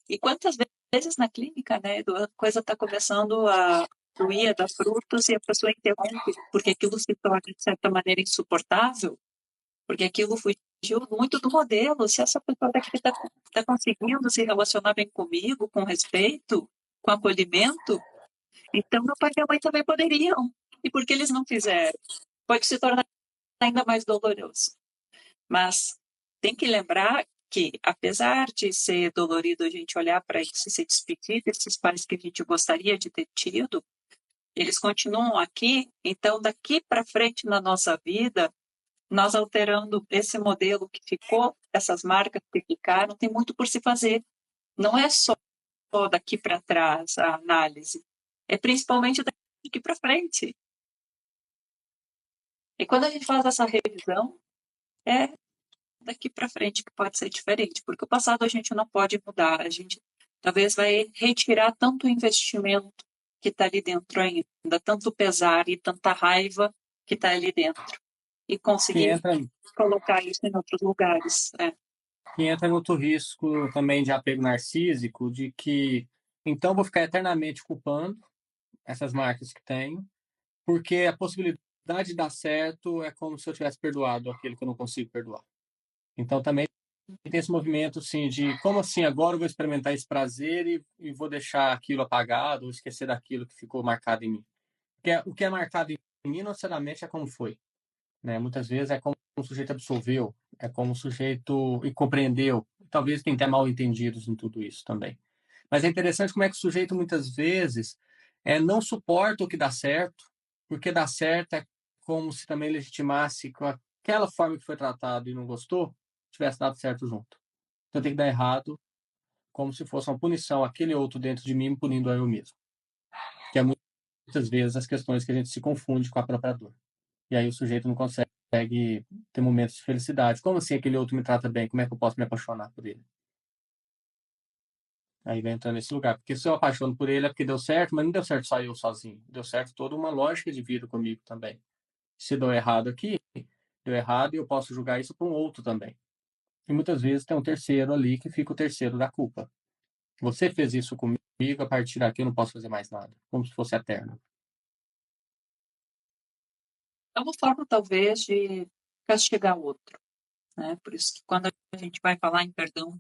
E quantas vezes na clínica, né, a coisa está começando a fluir, a dar frutos, e a pessoa interrompe, porque aquilo se torna, de certa maneira, insuportável, porque aquilo fugiu muito do modelo. Se essa pessoa daqui está conseguindo se relacionar bem comigo, com respeito, com acolhimento, então meu pai e minha mãe também poderiam. E por que eles não fizeram? Pode se tornar ainda mais doloroso. Mas tem que lembrar que, apesar de ser dolorido a gente olhar para isso e se despedir desses pais que a gente gostaria de ter tido, eles continuam aqui, então daqui para frente na nossa vida, nós alterando esse modelo que ficou, essas marcas que ficaram, tem muito por se fazer. Não é só daqui para trás a análise, é principalmente daqui para frente. E quando a gente faz essa revisão, é daqui para frente que pode ser diferente, porque o passado a gente não pode mudar, a gente talvez vai retirar tanto investimento que está ali dentro ainda, tanto pesar e tanta raiva que está ali dentro, e Que conseguir entra, colocar isso em outros lugares. que entra no outro risco também de apego narcísico, de que Então, vou ficar eternamente culpando essas marcas que tenho, porque a possibilidade de dar certo é como se eu tivesse perdoado aquele que eu não consigo perdoar. Então, também tem esse movimento, assim, de como assim, agora eu vou experimentar esse prazer e vou deixar aquilo apagado ou esquecer daquilo que ficou marcado em mim. O que é marcado em mim, não necessariamente é como foi, né? Muitas vezes é como o sujeito absorveu, é como o sujeito e compreendeu. Talvez tenha até mal entendidos em tudo isso também. Mas é interessante como é que o sujeito muitas vezes não suporta o que dá certo, porque dar certo é como se também legitimasse com aquela forma que foi tratado e não gostou, tivesse dado certo junto. Então tem que dar errado, como se fosse uma punição, aquele outro dentro de mim punindo a eu mesmo. Que é muitas vezes as questões que a gente se confunde com a própria dor. E aí o sujeito não consegue ter momentos de felicidade. Como assim aquele outro me trata bem? Como é que eu posso me apaixonar por ele? Aí vai entrando nesse lugar. Porque se eu apaixono por ele é porque deu certo, mas não deu certo só eu sozinho. Deu certo toda uma lógica de vida comigo também. Se deu errado aqui, deu errado e eu posso julgar isso para um outro também. E muitas vezes tem um terceiro ali que fica o terceiro da culpa. Você fez isso comigo, a partir daqui eu não posso fazer mais nada. Como se fosse eterno. É uma forma, talvez, de castigar o outro, né? Por isso que quando a gente vai falar em perdão,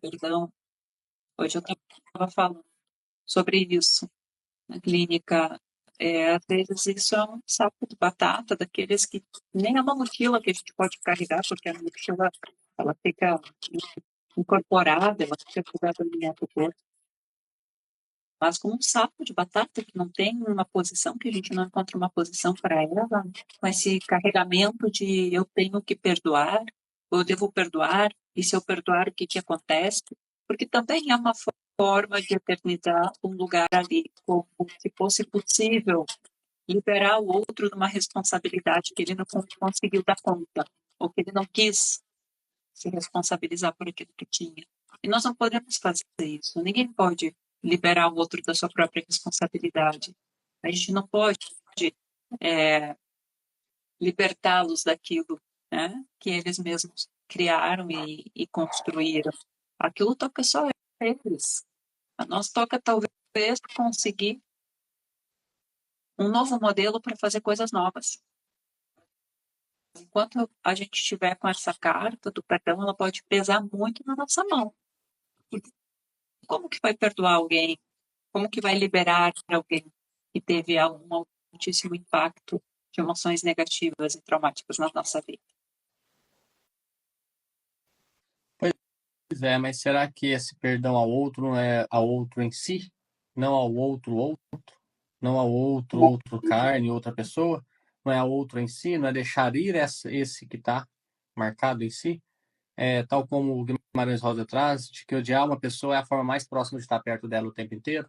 hoje eu estava falando sobre isso na clínica. Às vezes isso é um saco de batata daqueles que nem é uma mochila que a gente pode carregar, porque a mochila ela fica incorporada, ela fica grudada no nosso corpo, mas como um saco de batata que não tem uma posição, que a gente não encontra uma posição para ela, com esse carregamento de eu tenho que perdoar, ou eu devo perdoar, e se eu perdoar, o que que acontece? Porque também é uma forma de eternizar um lugar ali, como se fosse possível liberar o outro de uma responsabilidade que ele não conseguiu dar conta, ou que ele não quis se responsabilizar por aquilo que tinha. E nós não podemos fazer isso. Ninguém pode liberar o outro da sua própria responsabilidade. A gente não pode é, libertá-los daquilo, né, que eles mesmos criaram e construíram. Aquilo toca só a eles. A nós toca talvez conseguir um novo modelo para fazer coisas novas. Enquanto a gente estiver com essa carta do perdão, ela pode pesar muito na nossa mão. Como que vai perdoar alguém? Como que vai liberar alguém que teve algum altíssimo impacto de emoções negativas e traumáticas na nossa vida? Pois é, mas será que esse perdão ao outro não é ao outro em si? Não ao outro, não ao outro carne, outra pessoa? Não é ao outro em si? Não é deixar ir esse que está marcado em si? Tal como o Guimarães Rosa traz, de que odiar uma pessoa é a forma mais próxima de estar perto dela o tempo inteiro,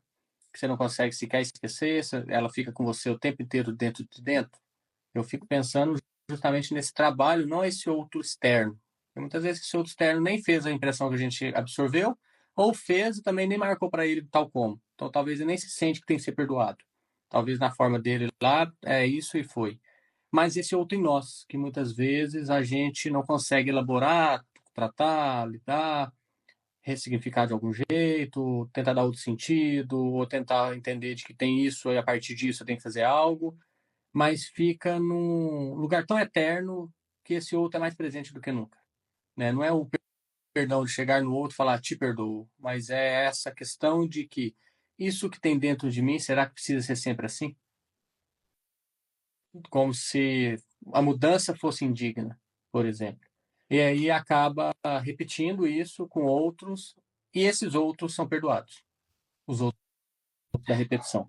que você não consegue sequer esquecer, ela fica com você o tempo inteiro dentro de dentro. Eu fico pensando justamente nesse trabalho, não esse outro externo. E muitas vezes esse outro externo nem fez a impressão que a gente absorveu, ou fez e também nem marcou para ele tal como. Então talvez ele nem se sente que tem que ser perdoado. Talvez na forma dele lá é isso e foi. Mas esse outro em nós, que muitas vezes a gente não consegue elaborar, tratar, lidar, ressignificar de algum jeito, tentar dar outro sentido, ou tentar entender de que tem isso e a partir disso eu tenho que fazer algo, mas fica num lugar tão eterno que esse outro é mais presente do que nunca. Né? Não é o perdão de chegar no outro e falar te perdoo, mas é essa questão de que isso que tem dentro de mim, será que precisa ser sempre assim? Como se a mudança fosse indigna, por exemplo. E aí acaba repetindo isso com outros, e esses outros são perdoados. Os outros da repetição.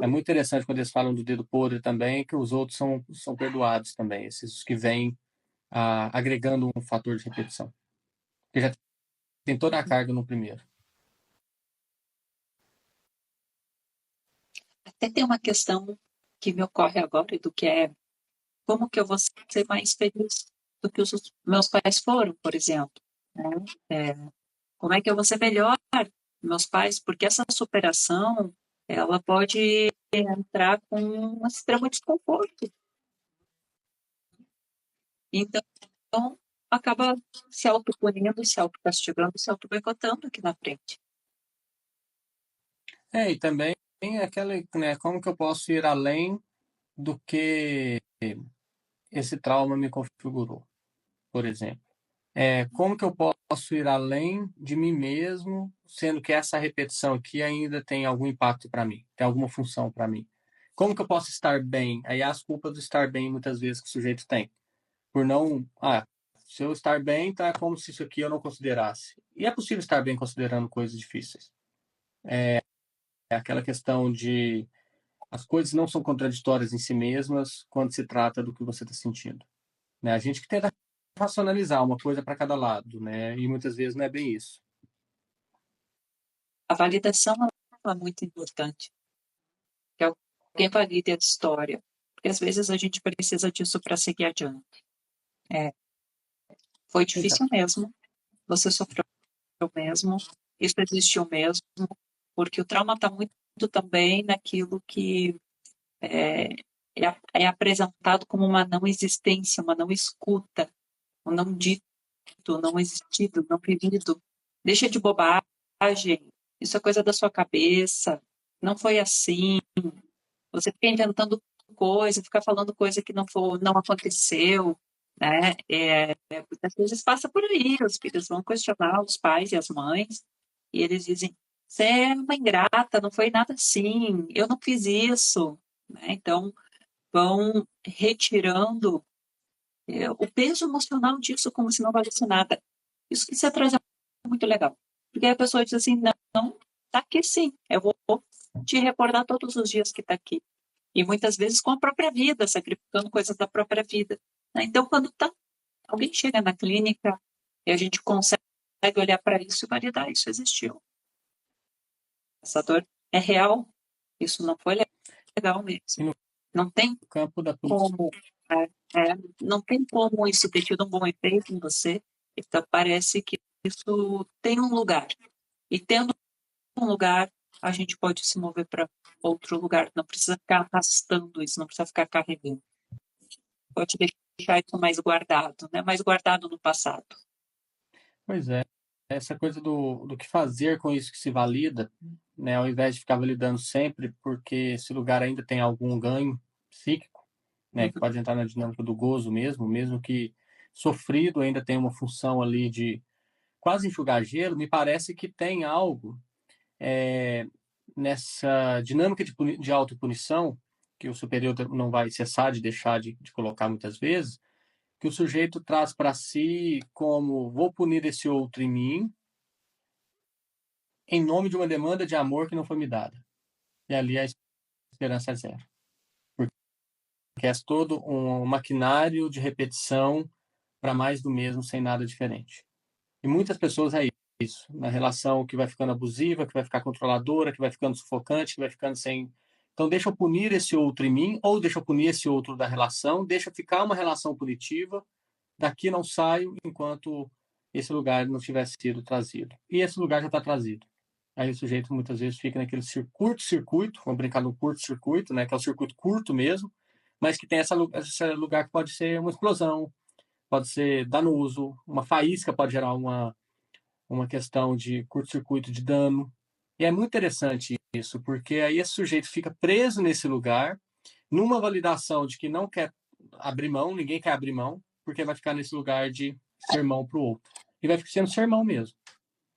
É muito interessante quando eles falam do dedo podre também, que os outros são perdoados também, esses que vêm agregando um fator de repetição. Porque já tem toda a carga no primeiro. Até tem uma questão que me ocorre agora do que é como que eu vou ser mais feliz do que os meus pais foram, por exemplo. Né? É, como é que eu vou ser melhor meus pais? Porque essa superação ela pode entrar com um extremo desconforto. Então, acaba se autopunindo, se autocastigando, se auto-boicotando aqui na frente. E também aquela, né, como que eu posso ir além do que esse trauma me configurou, por exemplo. Como que eu posso ir além de mim mesmo, sendo que essa repetição aqui ainda tem algum impacto para mim, tem alguma função para mim? Como que eu posso estar bem? Aí as culpas do estar bem, muitas vezes, que o sujeito tem. Por não. Se eu estar bem, tá como se isso aqui eu não considerasse. E é possível estar bem considerando coisas difíceis. É aquela questão de as coisas não são contraditórias em si mesmas quando se trata do que você está sentindo. Né? A gente que tenta racionalizar uma coisa para cada lado, né? E muitas vezes não é bem isso. A validação é muito importante, que alguém valide a história, porque às vezes a gente precisa disso para seguir adiante. Foi difícil mesmo, você sofreu mesmo, isso existiu mesmo, porque o trauma está muito também naquilo que é apresentado como uma não existência, uma não escuta, um não dito, não existido, não vivido. Deixa de bobagem, isso é coisa da sua cabeça, não foi assim. Você fica inventando coisa, fica falando coisa que não aconteceu, né? Muitas vezes passa por aí, os filhos vão questionar os pais e as mães, e eles dizem, você é uma ingrata, não foi nada assim, eu não fiz isso, né? Então, vão retirando o peso emocional disso como se não valesse nada. Isso que você traz é muito legal. Porque a pessoa diz assim, não, tá aqui sim, eu vou te recordar todos os dias que tá aqui. E muitas vezes com a própria vida, sacrificando coisas da própria vida. Né? Então, quando alguém chega na clínica e a gente consegue olhar para isso e validar, isso existiu. Essa dor é real, isso não foi legal mesmo. Não tem Campo da como, é, não tem como isso ter tido um bom efeito em você. Então, parece que isso tem um lugar. E tendo um lugar, a gente pode se mover para outro lugar. Não precisa ficar arrastando isso, não precisa ficar carregando. Pode deixar isso mais guardado, né? Mais guardado no passado. Pois é. Essa coisa do que fazer com isso que se valida, né? Ao invés de ficar validando sempre, porque esse lugar ainda tem algum ganho psíquico, né? Que pode entrar na dinâmica do gozo mesmo que sofrido ainda tem uma função ali de quase enxugar gelo, me parece que tem algo nessa dinâmica de autopunição, que o superior não vai cessar de deixar de colocar muitas vezes, que o sujeito traz para si como vou punir esse outro em mim em nome de uma demanda de amor que não foi me dada. E ali a esperança é zero. Porque é todo um maquinário de repetição para mais do mesmo, sem nada diferente. E muitas pessoas é isso, na relação que vai ficando abusiva, que vai ficar controladora, que vai ficando sufocante, que vai ficando sem. Então, deixa eu punir esse outro em mim, ou deixa eu punir esse outro da relação, deixa ficar uma relação punitiva, daqui não saio enquanto esse lugar não tiver sido trazido. E esse lugar já está trazido. Aí o sujeito muitas vezes fica naquele curto-circuito, vamos brincar no curto-circuito, né, que é o circuito curto mesmo, mas que tem esse lugar que pode ser uma explosão, pode ser danoso, uma faísca pode gerar uma questão de curto-circuito de dano. E é muito interessante isso, porque aí esse sujeito fica preso nesse lugar, numa validação de que não quer abrir mão, ninguém quer abrir mão, porque vai ficar nesse lugar de sermão para o outro. E vai sendo sermão mesmo.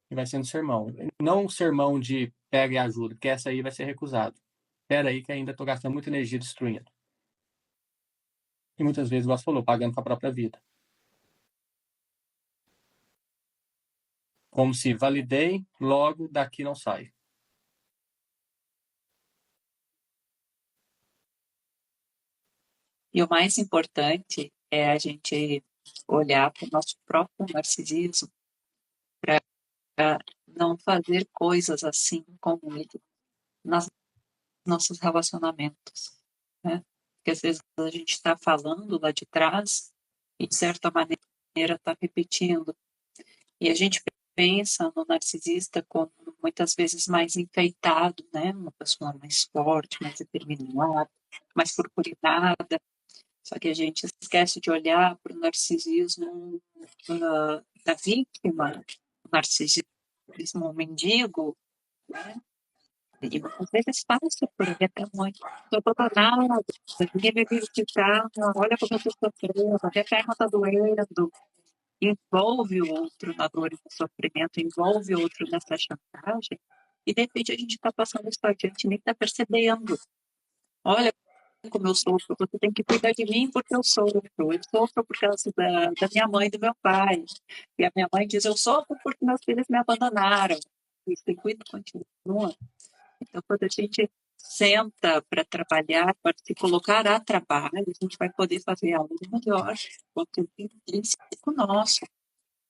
E vai sendo sermão. Não um sermão de pega e ajuda, porque essa aí vai ser recusado. Espera aí que ainda estou gastando muita energia destruindo. E muitas vezes, você falou, pagando com a própria vida. Como se validei, logo daqui não saio. E o mais importante é a gente olhar para o nosso próprio narcisismo para não fazer coisas assim como ele nos nossos relacionamentos, né? Porque às vezes a gente está falando lá de trás e de certa maneira está repetindo. E a gente pensa no narcisista como muitas vezes mais enfeitado, né? Uma pessoa mais forte, mais determinada, mais purpurinada. Só que a gente esquece de olhar para o narcisismo da vítima, o narcisismo mendigo, né? E às vezes passa por ele até muito. Estou abandonado, ninguém vai me visitar, olha como eu estou sofrendo, minha perna está doendo. Envolve o outro na dor e no sofrimento, envolve o outro nessa chantagem, e de repente a gente está passando isso adiante, nem está percebendo. Olha como eu sofro, você tem que cuidar de mim porque eu sofro por causa da minha mãe e do meu pai. E a minha mãe diz, eu sofro porque meus filhos me abandonaram. E o circuito continua. Então, quando a gente senta para trabalhar, para se colocar a trabalho, a gente vai poder fazer algo melhor, conteúdo intrínseco nosso,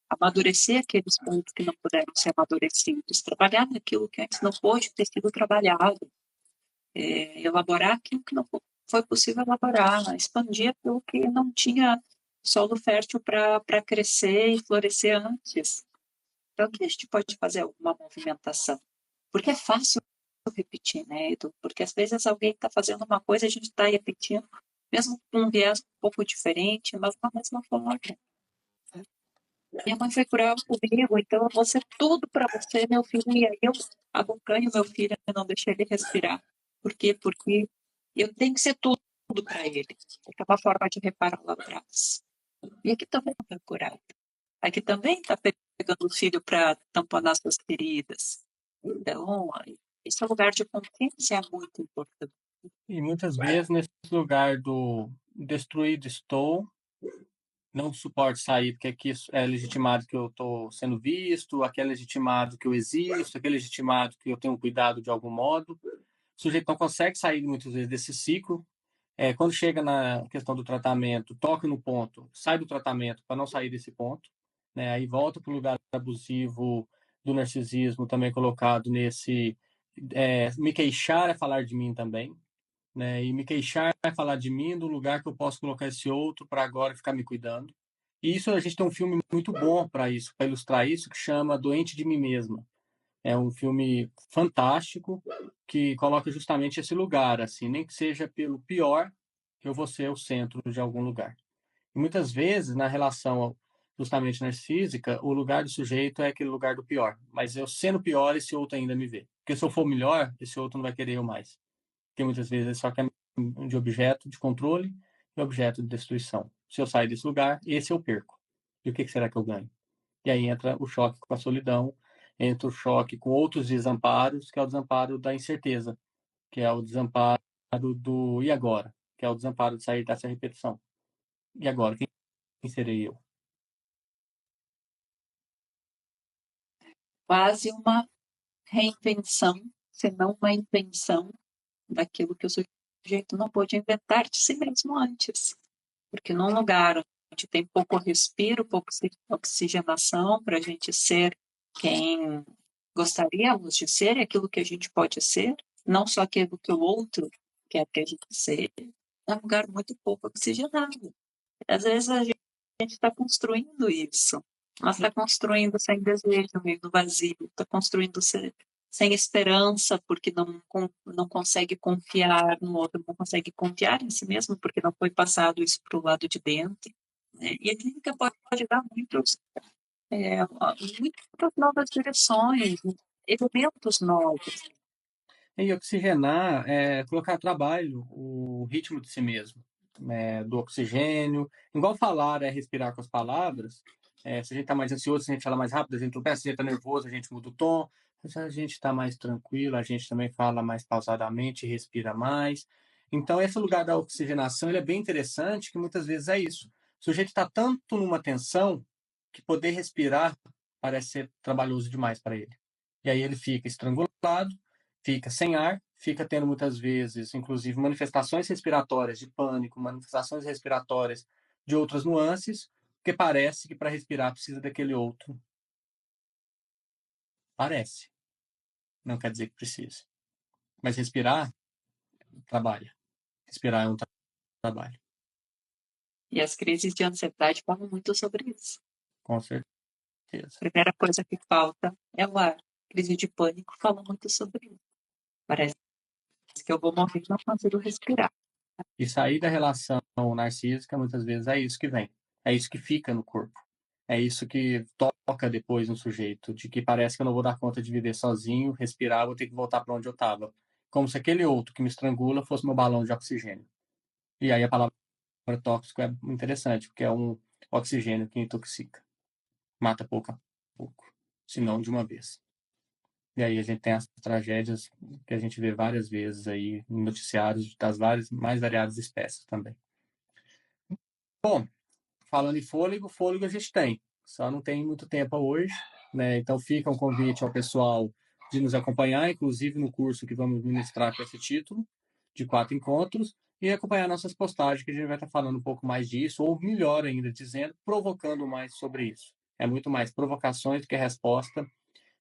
amadurecer aqueles pontos que não puderam ser amadurecidos, trabalhar naquilo que antes não pôde ter sido trabalhado, elaborar aquilo que não foi possível elaborar, expandir aquilo que não tinha solo fértil para crescer e florescer antes. Então, que a gente pode fazer alguma movimentação? Porque é fácil repetir, né, Edu? Porque às vezes alguém está fazendo uma coisa e a gente está repetindo, mesmo com um viés um pouco diferente, mas da mesma forma. Minha mãe foi cruel comigo, então eu vou ser tudo para você, meu filho. E aí eu abocanho meu filho e não deixo ele respirar. Por quê? Porque eu tenho que ser tudo para ele. É uma forma de reparar lá atrás. E aqui também não foi curado. Aqui também está pegando o filho para tamponar suas feridas. Então, esse lugar de consciência é muito importante. E muitas vezes nesse lugar do destruído estou, não suporto sair, porque aqui é legitimado que eu estou sendo visto, aqui é legitimado que eu existo, aqui é legitimado que eu tenho cuidado de algum modo. O sujeito não consegue sair muitas vezes desse ciclo. Quando chega na questão do tratamento, toca no ponto, sai do tratamento para não sair desse ponto, né? Aí volta para o lugar abusivo do narcisismo, também colocado nesse me queixar é falar de mim também, né? E me queixar é falar de mim do lugar que eu posso colocar esse outro para agora ficar me cuidando. E isso a gente tem um filme muito bom para isso, para ilustrar isso, que chama Doente de Mim Mesma. É um filme fantástico que coloca justamente esse lugar, assim, nem que seja pelo pior, eu vou ser o centro de algum lugar. E muitas vezes, na relação justamente narcísica, o lugar do sujeito é aquele lugar do pior. Mas eu sendo pior, esse outro ainda me vê. Porque se eu for melhor, esse outro não vai querer eu mais. Porque muitas vezes ele só quer de objeto de controle e objeto de destruição. Se eu sair desse lugar, esse eu perco. E o que será que eu ganho? E aí entra o choque com a solidão, entra o choque com outros desamparos, que é o desamparo da incerteza, que é o desamparo do e agora, que é o desamparo de sair dessa repetição. E agora, quem serei eu? Quase uma reinvenção, se não uma invenção daquilo que o sujeito não pôde inventar de si mesmo antes. Porque num lugar onde tem pouco respiro, pouca oxigenação para a gente ser quem gostaríamos de ser, aquilo que a gente pode ser, não só aquilo que o outro quer que a gente seja, é um lugar muito pouco oxigenado. Às vezes a gente está construindo isso, mas está construindo sem desejo, meio no vazio, está construindo sem esperança, porque não consegue confiar no outro, não consegue confiar em si mesmo, porque não foi passado isso para o lado de dentro. Né? E a clínica pode dar muitas novas direções, elementos novos. E oxigenar é colocar a trabalho o ritmo de si mesmo, do oxigênio. Igual falar é respirar com as palavras. Se a gente está mais ansioso, se a gente fala mais rápido, a gente tropeça. Se a gente está nervoso, a gente muda o tom. Se a gente está mais tranquilo, a gente também fala mais pausadamente, respira mais. Então, esse lugar da oxigenação ele é bem interessante, que muitas vezes é isso. O sujeito está tanto numa tensão que poder respirar parece ser trabalhoso demais para ele. E aí ele fica estrangulado, fica sem ar, fica tendo muitas vezes, inclusive, manifestações respiratórias de pânico, manifestações respiratórias de outras nuances, porque parece que para respirar precisa daquele outro. Parece. Não quer dizer que precisa. Mas respirar trabalha. Respirar é um trabalho. E as crises de ansiedade falam muito sobre isso. Com certeza. A primeira coisa que falta é o ar. Crise de pânico fala muito sobre isso. Parece que eu vou morrer e não consigo respirar. E sair da relação narcísica, muitas vezes, é isso que vem. É isso que fica no corpo. É isso que toca depois no sujeito, de que parece que eu não vou dar conta de viver sozinho, respirar, vou ter que voltar para onde eu estava. Como se aquele outro que me estrangula fosse meu balão de oxigênio. E aí a palavra tóxico é interessante, porque é um oxigênio que intoxica. Mata pouco a pouco, se não de uma vez. E aí a gente tem as tragédias que a gente vê várias vezes aí em noticiários das várias, mais variadas espécies também. Bom, falando em fôlego, fôlego a gente tem, só não tem muito tempo hoje, né? Então fica um convite ao pessoal de nos acompanhar, inclusive no curso que vamos ministrar com esse título, de 4 encontros, e acompanhar nossas postagens, que a gente vai estar falando um pouco mais disso, ou melhor ainda, dizendo, provocando mais sobre isso. É muito mais provocações do que resposta,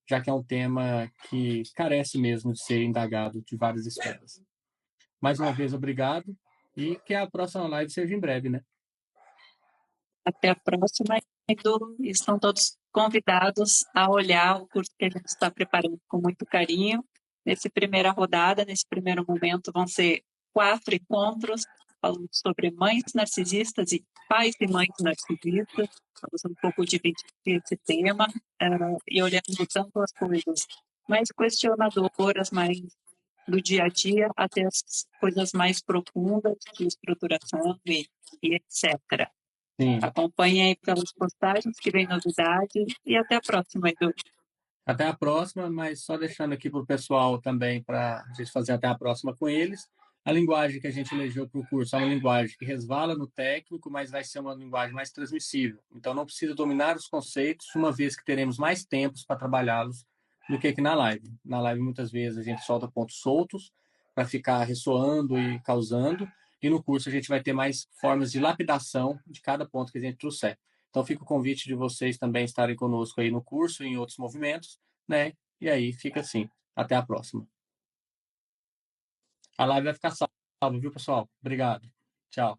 já que é um tema que carece mesmo de ser indagado de várias esferas. Mais uma vez, obrigado, e que a próxima live seja em breve, né? Até a próxima. Edu, estão todos convidados a olhar o curso que a gente está preparando com muito carinho. Nessa primeira rodada, nesse primeiro momento, vão ser 4 encontros falando sobre mães narcisistas e pais e mães narcisistas. Vamos um pouco dividir esse tema e olhando tanto as coisas mais questionadoras, mais do dia a dia, até as coisas mais profundas de estruturação e etc. Sim. Acompanhe aí pelas postagens que vem novidade e até a próxima, Edu. Até a próxima, mas só deixando aqui para o pessoal também, para a gente fazer até a próxima com eles. A linguagem que a gente elegeu para o curso é uma linguagem que resvala no técnico, mas vai ser uma linguagem mais transmissível. Então, não precisa dominar os conceitos, uma vez que teremos mais tempos para trabalhá-los do que aqui na live. Na live, muitas vezes, a gente solta pontos soltos para ficar ressoando e causando, e no curso a gente vai ter mais formas de lapidação de cada ponto que a gente trouxer. Então, fica o convite de vocês também estarem conosco aí no curso e em outros movimentos, né? E aí fica assim. Até a próxima. A live vai ficar salva, viu, pessoal? Obrigado. Tchau.